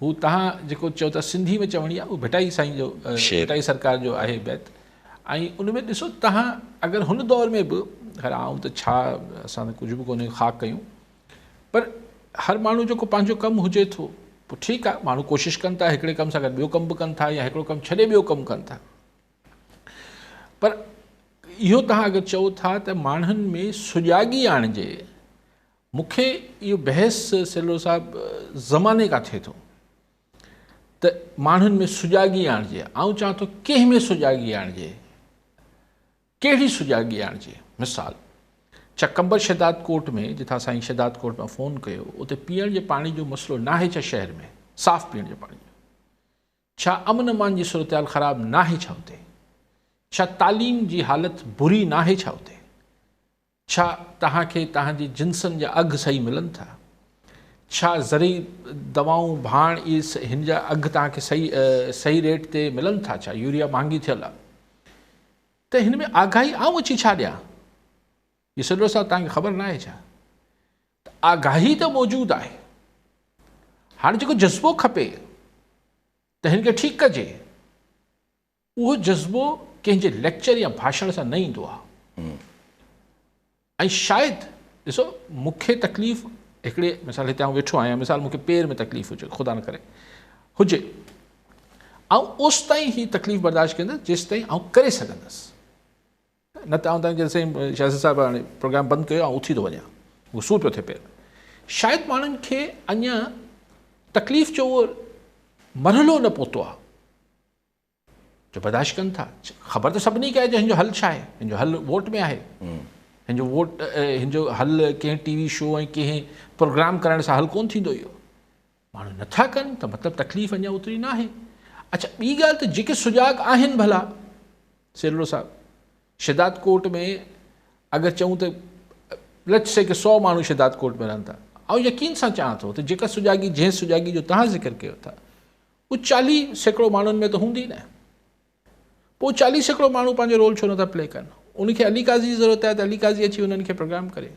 हू तव्हां जेको चओ था सिंधी में चवणी आहे उहो भटाई साईं जो भटाई सरकार जो आहे बैत ऐं उन में ॾिसो तव्हां अगरि हुन दौर में बि ख़ैर आऊं त छा असां त कुझु बि कोन्हे ख़ाक कयूं पर हर माण्हू जेको पंहिंजो कमु हुजे थो पोइ ठीकु आहे माण्हू कोशिशि कनि था हिकिड़े कम सां गॾु ॿियो कमु बि कनि था या हिकिड़ो कमु छॾे ॿियो कमु कनि था पर इहो तव्हां अगरि चओ था त माण्हुनि में सुॼागी आणिजे मूंखे इहो बहस सेलो साहिबु ज़माने खां थिए थो त माण्हुनि में सुॼागी आणिजे आऊं चवां थो कंहिं में सुॼागी आणिजे कहिड़ी सुॼागी आणिजे मिसाल छा कंबर शहदाद कोट में जिथां साईं शहदाद कोट मां फ़ोन कयो उते पीअण जे पाणी जो मसइलो नाहे छा शहर में साफ़ु पीअण जे पाणी जो छा अमन अमान जी सूरत ख़राबु नाहे छा उते छा तालीम जी हालति बुरी नाहे छा उते छा तव्हांखे तव्हांजी जिन्सनि जा अघु सही मिलनि था छा ज़री दवाऊं भाण इहे हिन जा अघु तव्हांखे सही रेट ते मिलनि था छा यूरिया महांगी थियल आहे त हिन में आगाही आऊं अची छा ॾियां इहो सॼो सां तव्हांखे ख़बर न आहे छा त आगाही त मौजूदु आहे हाणे जेको जज़्बो खपे त हिन खे ठीकु कजे उहो जज़्बो कंहिंजे लेक्चर या भाषण सां न ईंदो आहे ऐं शायदि ॾिसो मूंखे तकलीफ़ हिकिड़े मिसाल हिते आउं वेठो आहियां मिसाल मूंखे पेर में तकलीफ़ हुजे ख़ुदा न करे हुजे ऐं ओसि ताईं ही तकलीफ़ बर्दाश्त कंदुसि जेसि ताईं आउं करे सघंदुसि न त आउं तव्हांखे जेसिताईं शाहिद साहिबु हाणे प्रोग्राम बंदि कयो ऐं उथी थो वञा उहो सूर पियो थिए पेर शायदि माण्हुनि खे अञा तकलीफ़ जो उहो मरहलो न पहुतो आहे जो बर्दाश्त कनि था ख़बर त सभिनी खे आहे जो हिन जो हल छा आहे हिन जो हल वोट में आहे हिन जो वोट हिन जो हल कंहिं टीवी शो ऐं कंहिं प्रोग्राम करण सां हल कोन थींदो इहो माण्हू नथा कनि त मतिलबु तकलीफ़ अञा ओतिरी न आहे अच्छा ॿी ॻाल्हि त जेके सुजाग आहिनि भला सेलो साहिबु शहदाद कोट में अगरि चऊं त लेट्स से के 100 माण्हू शहदाद कोट में रहनि था ऐं यकीन सां चवां थो त जेका सुजागी जंहिं सुजागी जो तव्हां ज़िक्र कयो था उहो 40% माण्हुनि में त हूंदी न पोइ 40% माण्हू पंहिंजो रोल छो नथा प्ले कनि उनखे अली काज़ी जी ज़रूरत आहे त अली काज़ी अची उन्हनि खे प्रोग्राम करे